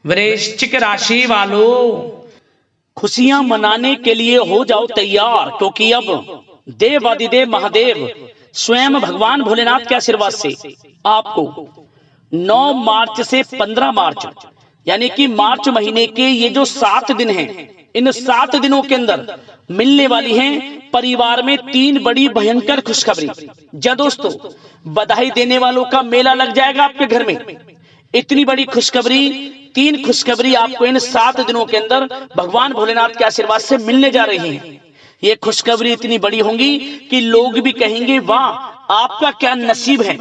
वृश्चिक राशि वालों, खुशियां मनाने के लिए हो जाओ तैयार, क्योंकि अब देवादिदेव महादेव स्वयं भगवान भोलेनाथ के आशीर्वाद से आपको 9 मार्च से 15 मार्च यानी कि मार्च महीने के ये जो 7 दिन हैं, इन 7 दिनों के अंदर मिलने वाली हैं परिवार में 3 बड़ी भयंकर खुशखबरी। जा दोस्तों, बधाई देने वालों का मेला लग जाएगा आपके घर में। इतनी बड़ी खुशखबरी, 3 खुशखबरी आपको इन 7 दिनों के अंदर भगवान भोलेनाथ के आशीर्वाद से मिलने जा रही हैं। ये खुशखबरी इतनी बड़ी होंगी कि लोग भी कहेंगे वाह, आपका क्या नसीब है।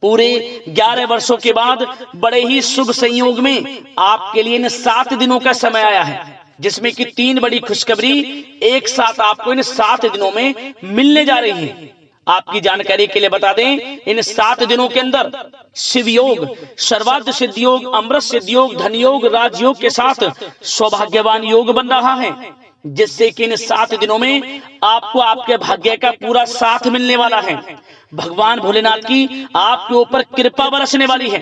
पूरे 11 वर्षों के बाद बड़े ही शुभ संयोग में आपके लिए इन 7 दिनों का समय आया है, जिसमें कि 3 बड़ी खुशखबरी एक साथ आपको इन 7 दिनों में मिलने जा रही है। आपकी जानकारी के लिए बता दें, इन 7 दिनों के अंदर शिव योग, सर्वार्थ सिद्धि योग, अमृत सिद्धि योग, धन योग, राजयोग के साथ सौभाग्यवान योग बन रहा है, जिससे कि इन 7 दिनों में आपको आपके भाग्य का पूरा साथ मिलने वाला है। भगवान भोलेनाथ की आपके ऊपर कृपा बरसने वाली है।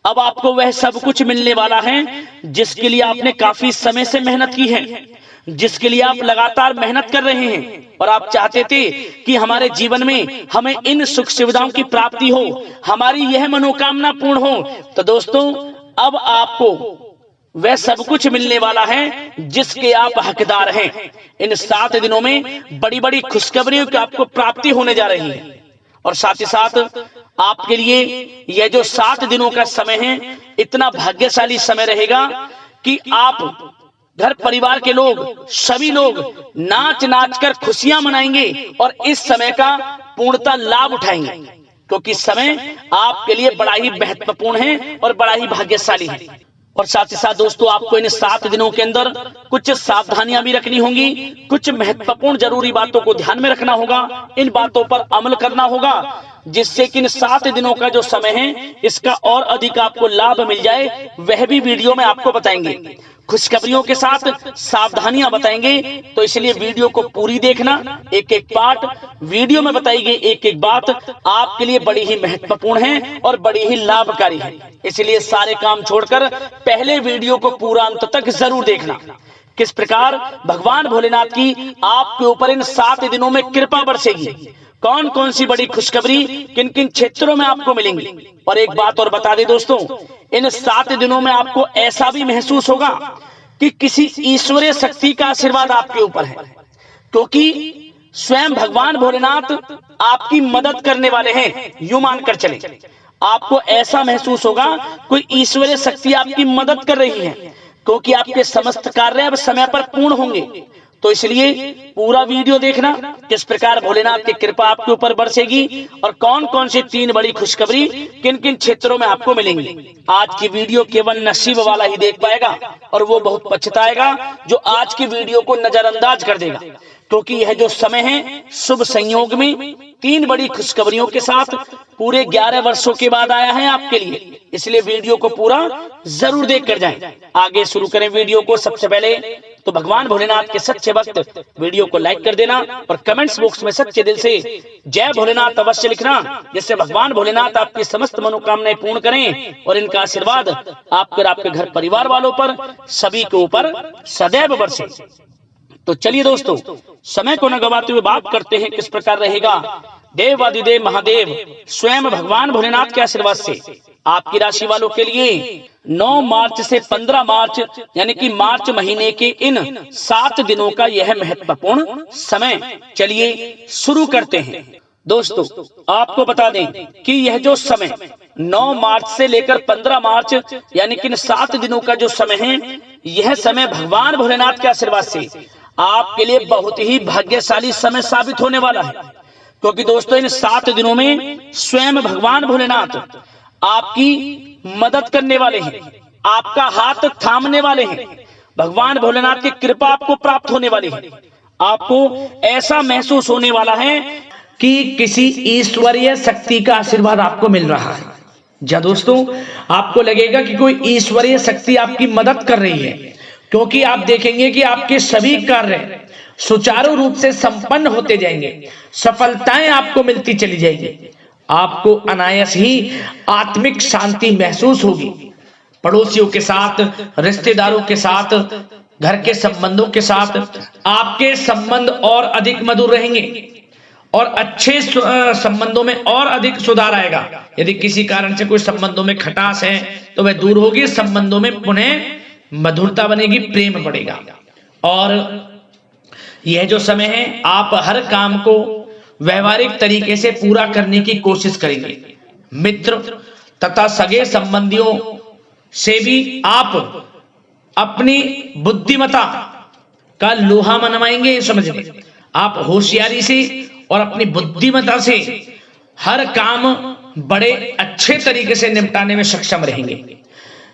अब आपको वह सब कुछ मिलने वाला है जिसके लिए आपने काफी समय से मेहनत की है, जिसके लिए आप लगातार मेहनत कर रहे हैं और आप चाहते थे कि हमारे जीवन में हमें इन सुख सुविधाओं की प्राप्ति हो, हमारी यह मनोकामना पूर्ण हो। तो दोस्तों, अब आपको वह सब कुछ मिलने वाला है जिसके आप हकदार हैं। इन 7 दिनों में बड़ी बड़ी खुशखबरियों की आपको प्राप्ति होने जा रही है और साथ ही साथ आपके लिए यह जो 7 दिनों का समय है, इतना भाग्यशाली समय रहेगा कि आप घर परिवार के लोग, सभी लोग नाच नाच कर खुशियां मनाएंगे और इस समय का पूर्णतः लाभ उठाएंगे, क्योंकि समय आपके लिए बड़ा ही महत्वपूर्ण है और बड़ा ही भाग्यशाली है। और साथ ही साथ दोस्तों, आपको इन 7 दिनों के अंदर कुछ सावधानियां भी रखनी होंगी, कुछ महत्वपूर्ण जरूरी बातों को ध्यान में रखना होगा, इन बातों पर अमल करना होगा, जिससे कि इन 7 दिनों का जो समय है इसका और अधिक आपको लाभ मिल जाए। वह भी वीडियो में आपको बताएंगे, खुशखबरियों के साथ सावधानियां बताएंगे। तो इसलिए वीडियो को पूरी देखना, एक एक पार्ट वीडियो में बताई गई एक एक बात आपके लिए बड़ी ही महत्वपूर्ण है और बड़ी ही लाभकारी है। इसलिए सारे काम छोड़कर पहले वीडियो को पूरा अंत तक जरूर देखना। किस प्रकार भगवान भोलेनाथ की आपके ऊपर इन 7 दिनों में कृपा बरसेगी, कौन कौन सी बड़ी खुशखबरी किन किन क्षेत्रों में आपको मिलेंगी। और एक बात और बता दें दोस्तों, इन 7 दिनों में आपको ऐसा भी महसूस होगा कि किसी ईश्वरीय शक्ति का आशीर्वाद आपके ऊपर है, क्योंकि स्वयं भगवान भोलेनाथ आपकी मदद करने वाले हैं। यूं मानकर चले, आपको ऐसा महसूस होगा कोई ईश्वरीय शक्ति आपकी मदद कर रही है, क्योंकि आपके समस्त कार्य अब समय पर पूर्ण होंगे। तो इसलिए पूरा वीडियो देखना, किस प्रकार भोलेनाथ की कृपा आपके ऊपर बरसेगी और कौन कौन सी 3 बड़ी खुशखबरी किन किन क्षेत्रों में आपको मिलेंगी। आज की वीडियो केवल नसीब वाला ही देख पाएगा और वो बहुत पछताएगा जो आज की वीडियो को नजरअंदाज कर देगा, क्योंकि यह जो समय है शुभ संयोग में 3 बड़ी खुशखबरियों के साथ पूरे 11 वर्षों के बाद आया है आपके लिए। इसलिए वीडियो को पूरा जरूर देख कर जाएं। आगे शुरू करें वीडियो को। सबसे पहले तो भगवान भोलेनाथ के सच्चे भक्त वीडियो को लाइक कर देना और कमेंट्स बॉक्स में सच्चे दिल से जय भोलेनाथ अवश्य लिखना, जिससे भगवान भोलेनाथ आपकी समस्त मनोकामनाएं पूर्ण करें और इनका आशीर्वाद आपके और आपके घर परिवार वालों पर, सभी के ऊपर सदैव बरसे। तो चलिए दोस्तों, समय को न गवाते हुए बात करते हैं किस प्रकार रहेगा देवादिदेव महादेव स्वयं भगवान भोलेनाथ के आशीर्वाद से आपकी राशि वालों के लिए 9 मार्च से 15 मार्च यानी कि मार्च महीने के इन 7 दिनों का यह महत्वपूर्ण समय। चलिए शुरू करते हैं। दोस्तों, आपको बता दें कि यह जो समय 9 मार्च से लेकर 15 मार्च यानी कि इन 7 दिनों का जो समय है, यह समय भगवान भोलेनाथ के आशीर्वाद से आपके लिए बहुत ही भाग्यशाली समय साबित होने वाला है, क्योंकि दोस्तों इन 7 दिनों में स्वयं भगवान भोलेनाथ आपकी मदद करने वाले हैं, आपका हाथ थामने वाले हैं। भगवान भोलेनाथ की कृपा आपको प्राप्त होने वाली है। आपको ऐसा महसूस होने वाला है कि किसी ईश्वरीय शक्ति का आशीर्वाद आपको मिल रहा है। जा दोस्तों, आपको लगेगा कि कोई ईश्वरीय शक्ति आपकी मदद कर रही है, क्योंकि आप देखेंगे कि आपके सभी कार्य सुचारू रूप से संपन्न होते जाएंगे, सफलताएं आपको मिलती चली जाएंगी, आपको अनायास ही आत्मिक शांति महसूस होगी। पड़ोसियों के साथ, रिश्तेदारों के साथ, घर के संबंधों के साथ आपके संबंध और अधिक मधुर रहेंगे और अच्छे संबंधों में और अधिक सुधार आएगा। यदि किसी कारण से कोई संबंधों में खटास है तो वह दूर होगी, संबंधों में पुनः मधुरता बनेगी, प्रेम बढ़ेगा। और यह जो समय है आप हर काम को व्यवहारिक तरीके से पूरा करने की कोशिश करेंगे। मित्र तथा सगे संबंधियों से भी आप अपनी बुद्धिमत्ता का लोहा मनवाएंगे। समझिए, आप होशियारी से और अपनी बुद्धिमत्ता से हर काम बड़े अच्छे तरीके से निपटाने में सक्षम रहेंगे।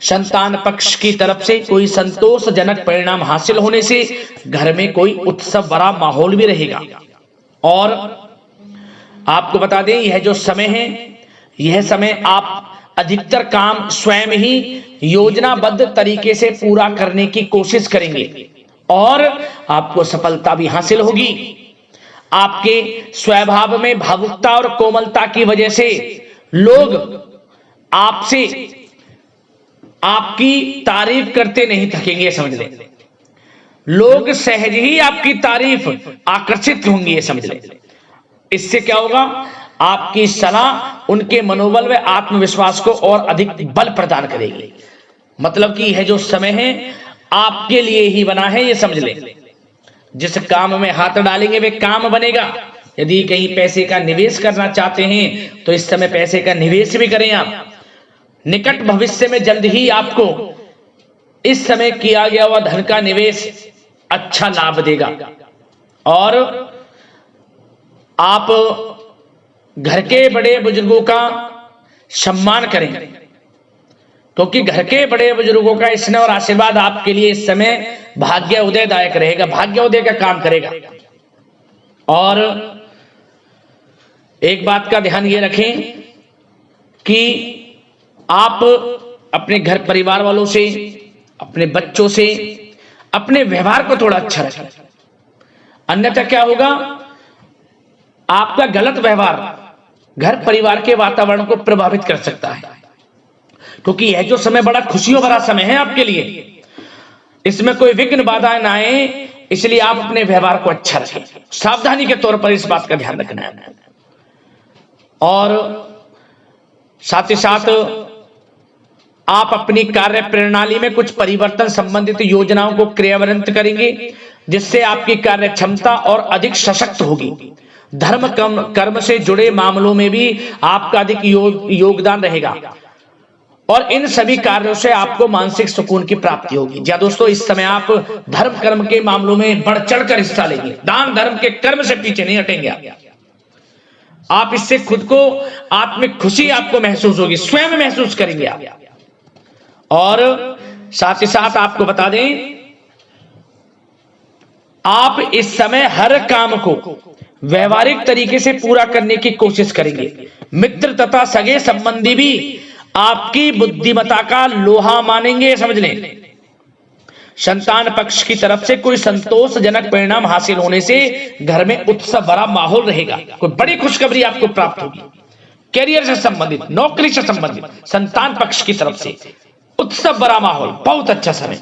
संतान पक्ष की तरफ से कोई संतोषजनक परिणाम हासिल होने से घर में कोई उत्सव भरा माहौल भी रहेगा। और आपको बता दें, यह जो समय है, यह समय आप अधिकतर काम स्वयं ही योजनाबद्ध तरीके से पूरा करने की कोशिश करेंगे और आपको सफलता भी हासिल होगी। आपके स्वभाव में भावुकता और कोमलता की वजह से लोग आपसे आपकी तारीफ करते नहीं थकेंगे। समझ लें, लोग सहज ही आपकी तारीफ आकर्षित होंगे। समझ लें, इससे क्या होगा, आपकी सलाह उनके मनोबल व आत्मविश्वास को और अधिक बल प्रदान करेगी। मतलब कि यह जो समय है आपके लिए ही बना है, ये समझ लें। जिस काम में हाथ डालेंगे वे काम बनेगा। यदि कहीं पैसे का निवेश करना चाहते हैं तो इस समय पैसे का निवेश भी करें आप। निकट भविष्य में जल्द ही आपको इस समय किया गया हुआ धन का निवेश अच्छा लाभ देगा। और आप घर के बड़े बुजुर्गों का सम्मान करें, क्योंकि घर के बड़े बुजुर्गों का स्नेह और आशीर्वाद आपके लिए इस समय भाग्य उदयदायक रहेगा, भाग्य उदय का काम करेगा। और एक बात का ध्यान ये रखें कि आप अपने घर परिवार वालों से, अपने बच्चों से अपने व्यवहार को थोड़ा अच्छा रखें। अन्यथा क्या होगा, आपका गलत व्यवहार घर परिवार के वातावरण को प्रभावित कर सकता है। क्योंकि यह जो समय बड़ा खुशियों भरा समय है आपके लिए, इसमें कोई विघ्न बाधा ना आए, इसलिए आप अपने व्यवहार को अच्छा रखें। सावधानी के तौर पर इस बात का ध्यान रखना है। और साथ ही साथ आप अपनी कार्य प्रणाली में कुछ परिवर्तन संबंधित योजनाओं को क्रियान्वित करेंगे, जिससे आपकी कार्य क्षमता और अधिक सशक्त होगी। धर्म कर्म से जुड़े मामलों में भी आपका अधिक योगदान रहेगा और इन सभी कार्यों से आपको मानसिक सुकून की प्राप्ति होगी। जी दोस्तों, इस समय आप धर्म कर्म के मामलों में बढ़ चढ़कर हिस्सा लेंगे। दान धर्म के कर्म से पीछे नहीं हटेंगे आप। इससे खुद को आत्मिक खुशी आपको महसूस होगी, स्वयं महसूस करेंगे आप। और साथ ही साथ आपको बता दें, आप इस समय हर काम को व्यवहारिक तरीके से पूरा करने की कोशिश करेंगे। मित्र तथा सगे संबंधी भी आपकी बुद्धिमत्ता का लोहा मानेंगे। समझ लें, संतान पक्ष की तरफ से कोई संतोषजनक परिणाम हासिल होने से घर में उत्सव भरा माहौल रहेगा। कोई बड़ी खुशखबरी आपको प्राप्त होगी। कैरियर से संबंधित, नौकरी से संबंधित, संतान पक्ष की तरफ से उत्सव भरा माहौल, बहुत अच्छा समय।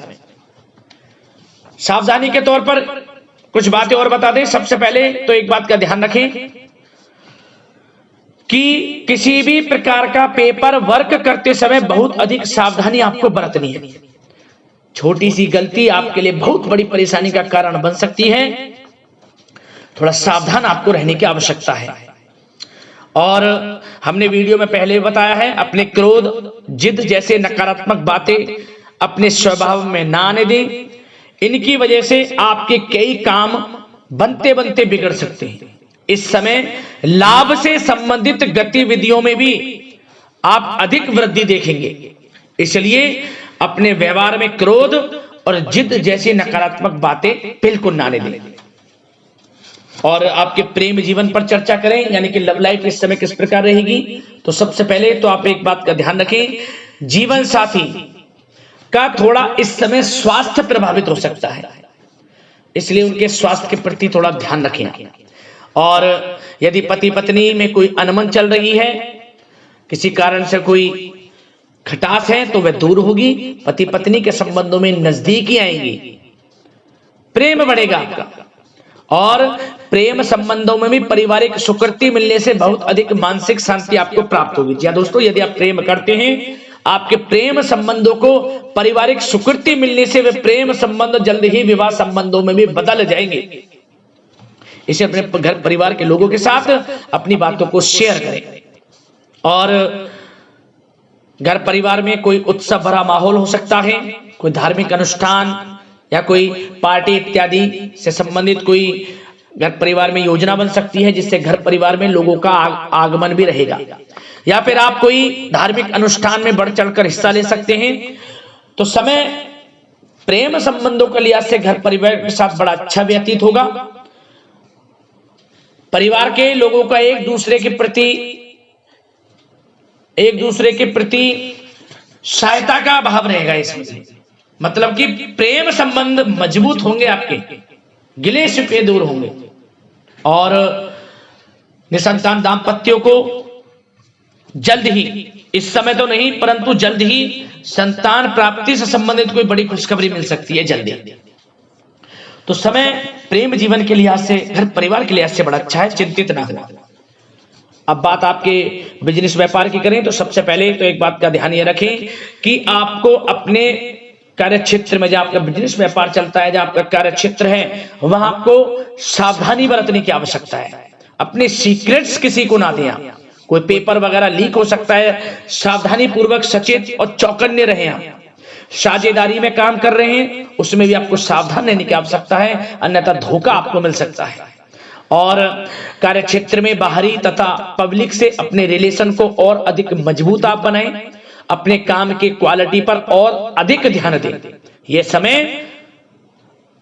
सावधानी के तौर पर कुछ बातें और बता दें। सबसे पहले तो एक बात का ध्यान रखें कि किसी भी प्रकार का पेपर वर्क करते समय बहुत अधिक सावधानी आपको बरतनी है। छोटी सी गलती आपके लिए बहुत बड़ी परेशानी का कारण बन सकती है। थोड़ा सावधान आपको रहने की आवश्यकता है। और हमने वीडियो में पहले बताया है, अपने क्रोध, जिद जैसे नकारात्मक बातें अपने स्वभाव में ना आने दें। इनकी वजह से आपके कई काम बनते बनते बिगड़ सकते हैं। इस समय लाभ से संबंधित गतिविधियों में भी आप अधिक वृद्धि देखेंगे, इसलिए अपने व्यवहार में क्रोध और जिद जैसी नकारात्मक बातें बिल्कुल ना आने दें। और आपके प्रेम जीवन पर चर्चा करें, यानी कि लव लाइफ इस समय किस प्रकार रहेगी। तो सबसे पहले तो आप एक बात का ध्यान रखें, जीवन साथी का थोड़ा इस समय स्वास्थ्य प्रभावित हो सकता है, इसलिए उनके स्वास्थ्य के प्रति थोड़ा ध्यान रखें। और यदि पति पत्नी में कोई अनबन चल रही है, किसी कारण से कोई खटास है तो वह दूर होगी, पति पत्नी के संबंधों में नजदीकी आएंगी, प्रेम बढ़ेगा आपका। और प्रेम संबंधों में भी पारिवारिक स्वीकृति मिलने से बहुत अधिक मानसिक शांति आपको प्राप्त होगी। जी दोस्तों, यदि आप प्रेम करते हैं, आपके प्रेम संबंधों को पारिवारिक स्वीकृति मिलने से वे प्रेम संबंध जल्द ही विवाह संबंधों में भी बदल जाएंगे। इसे अपने घर परिवार के लोगों के साथ अपनी बातों को शेयर करें। और घर परिवार में कोई उत्सव भरा माहौल हो सकता है, कोई धार्मिक अनुष्ठान या कोई पार्टी इत्यादि से संबंधित कोई घर परिवार में योजना बन सकती है, जिससे घर परिवार में लोगों का आगमन भी रहेगा। या फिर आप कोई धार्मिक अनुष्ठान में बढ़ चढ़कर हिस्सा ले सकते हैं। तो समय प्रेम संबंधों के लिहाज से घर परिवार के साथ बड़ा अच्छा व्यतीत होगा। परिवार के लोगों का एक दूसरे के प्रति सहायता का भाव रहेगा इसमें, मतलब कि प्रेम संबंध मजबूत होंगे, आपके गिले शिकवे दूर होंगे। और निसंतान दाम्पत्यों को जल्द ही, इस समय तो नहीं परंतु जल्द ही संतान प्राप्ति से संबंधित कोई बड़ी खुशखबरी मिल सकती है जल्दी। तो समय प्रेम जीवन के लिहाज से, घर परिवार के लिहाज से बड़ा अच्छा है, चिंतित ना हो। अब बात आपके बिजनेस व्यापार की करें तो सबसे पहले तो एक बात का ध्यान ये रखें कि आपको अपने कार्य क्षेत्र में, जहां आपका बिजनेस व्यापार चलता है, जहां आपका कार्य क्षेत्र है, वहां आपको सावधानी बरतने की आवश्यकता है। अपने सीक्रेट्स किसी को ना दें आप। कोई पेपर वगैरह लीक हो सकता है, सावधानी पूर्वक सचेत और चौकन्ने रहें आप। साझेदारी में काम कर रहे हैं उसमें भी आपको सावधान रहने की आवश्यकता है, अन्यथा धोखा आपको मिल सकता है। और कार्य क्षेत्र में बाहरी तथा पब्लिक से अपने रिलेशन को और अधिक मजबूत आप बनाएं। अपने काम की क्वालिटी पर और अधिक ध्यान दें। यह समय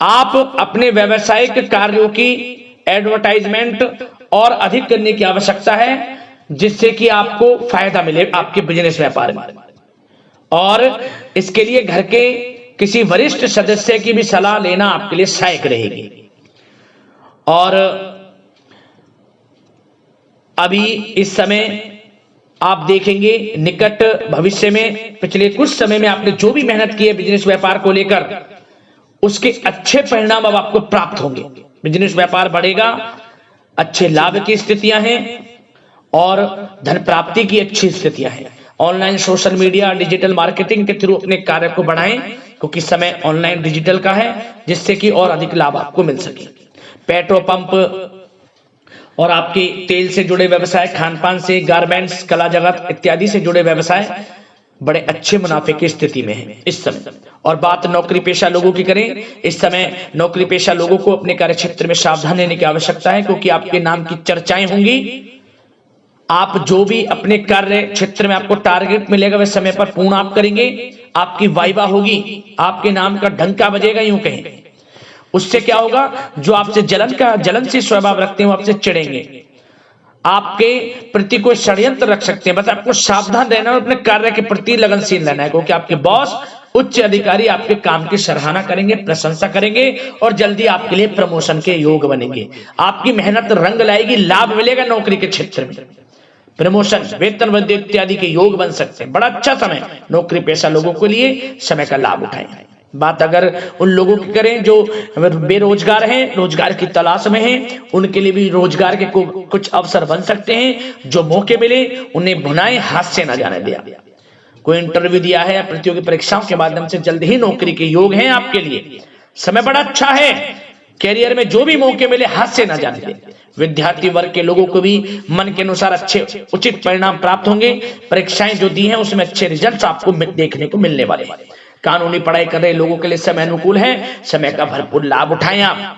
आप अपने व्यावसायिक कार्यों की एडवर्टाइजमेंट और अधिक करने की आवश्यकता है, जिससे कि आपको फायदा मिले आपके बिजनेस व्यापार में। और इसके लिए घर के किसी वरिष्ठ सदस्य की भी सलाह लेना आपके लिए सहायक रहेगी। और अभी इस समय आप देखेंगे निकट भविष्य में, पिछले कुछ समय में आपने जो भी मेहनत की है बिजनेस व्यापार को लेकर, उसके अच्छे परिणाम अब आपको प्राप्त होंगे। बिजनेस व्यापार बढ़ेगा, अच्छे लाभ की स्थितियां हैं और धन प्राप्ति की अच्छी स्थितियां हैं। Online social media digital marketing के थ्रू अपने कार्य को बढ़ाएं, क्योंकि समय ऑनलाइन डिजिटल का है, जिससे कि और अधिक लाभ आपको मिल सके। पेट्रोल पंप और आपके तेल से जुड़े व्यवसाय, खान पान से, गारमेंट्स, कला जगत इत्यादि से जुड़े व्यवसाय बड़े अच्छे मुनाफे की स्थिति में है इस समय। और बात नौकरी पेशा लोगों की करें, इस समय नौकरी पेशा लोगों को अपने कार्य क्षेत्र में सावधान रहने की आवश्यकता है, क्योंकि आपके नाम की चर्चाएं होंगी। आप जो भी अपने कार्य क्षेत्र में आपको टारगेट मिलेगा वह समय पर पूर्ण आप करेंगे। आपकी वाइवा होगी, आपके नाम का डंका बजेगा, यूं कहें। उससे क्या होगा, जो आपसे जलनशील स्वभाव रखते हैं वो आपसे चिढ़ेंगे, आपके प्रति कोई षड्यंत्र रख सकते हैं। बस आपको सावधान रहना और अपने कार्य के प्रति लगनशील रहना है, क्योंकि आपके बॉस उच्च अधिकारी आपके काम की सराहना करेंगे, प्रशंसा करेंगे और जल्दी आपके लिए प्रमोशन के योग बनेंगे। आपकी मेहनत रंग लाएगी, लाभ मिलेगा नौकरी के क्षेत्र में, प्रमोशन, वेतन वृद्धि इत्यादि के योग बन सकते हैं। बड़ा अच्छा समय नौकरी पेशा लोगों के लिए, समय का लाभ उठाएं। बात अगर उन लोगों की करें जो बेरोजगार हैं, रोजगार की तलाश में हैं, उनके लिए भी रोजगार के कुछ अवसर बन सकते हैं। जो मौके मिले उन्हें भुनाएं, हाथ से ना जाने दिया। कोई इंटरव्यू दिया है या प्रतियोगी परीक्षाओं के माध्यम से जल्द ही नौकरी के योग हैं आपके लिए। समय बड़ा अच्छा है, कैरियर में जो भी मौके मिले हाथ से ना जाने दें। विद्यार्थी वर्ग के लोगों को भी मन के अनुसार अच्छे उचित परिणाम प्राप्त होंगे। परीक्षाएं जो दी हैं उसमें अच्छे रिजल्ट आपको देखने को मिलने वाले हैं। कानूनी पढ़ाई कर रहे लोगों के लिए समय अनुकूल है, समय का भरपूर लाभ उठाएं आप।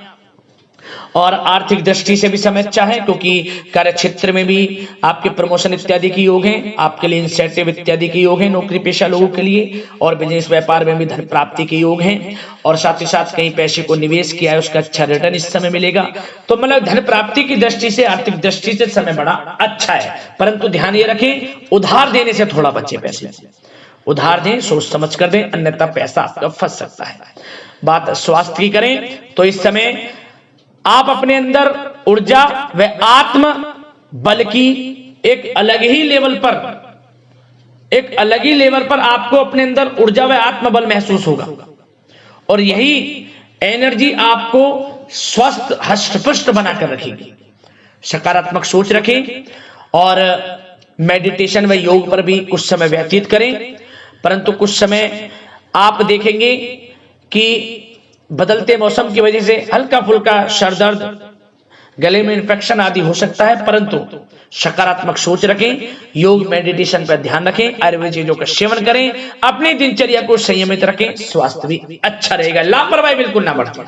और आर्थिक दृष्टि से भी समय अच्छा है, क्योंकि कार्य क्षेत्र में भी आपके प्रमोशन इत्यादि की योग हैं, आपके लिए इंसेंटिव इत्यादि के योग हैं नौकरी पेशा लोगों के लिए। और बिजनेस व्यापार में भी धन प्राप्ति के योग हैं, और साथ ही साथ कहीं पैसे को निवेश किया है उसका अच्छा रिटर्न इस समय मिलेगा। तो मतलब धन प्राप्ति की दृष्टि से, आर्थिक दृष्टि से समय बड़ा अच्छा है। परंतु ध्यान ये रखें, उधार देने से थोड़ा बचे। पैसे उधार दें, सोच समझ कर दें, अन्यथा पैसा आपका फंस सकता है। बात स्वास्थ्य की करें तो इस समय आप अपने अंदर ऊर्जा व आत्म बल की एक अलग ही लेवल पर एक अलग ही लेवल पर आपको अपने अंदर ऊर्जा व आत्मबल महसूस होगा और यही एनर्जी आपको स्वस्थ हष्ट-पुष्ट बनाकर रखेगी। सकारात्मक सोच रखें और मेडिटेशन व योग पर भी कुछ समय व्यतीत करें, परंतु कुछ समय आप देखेंगे कि बदलते मौसम की वजह से हल्का फुल्का सर दर्द, गले में इन्फेक्शन आदि हो सकता है, परंतु सकारात्मक सोच रखें, योग मेडिटेशन पर ध्यान रखें, आयुर्वेद चीजों का सेवन करें, अपनी दिनचर्या को संयमित रखें, स्वास्थ्य भी अच्छा रहेगा, लापरवाही बिल्कुल ना बरतें।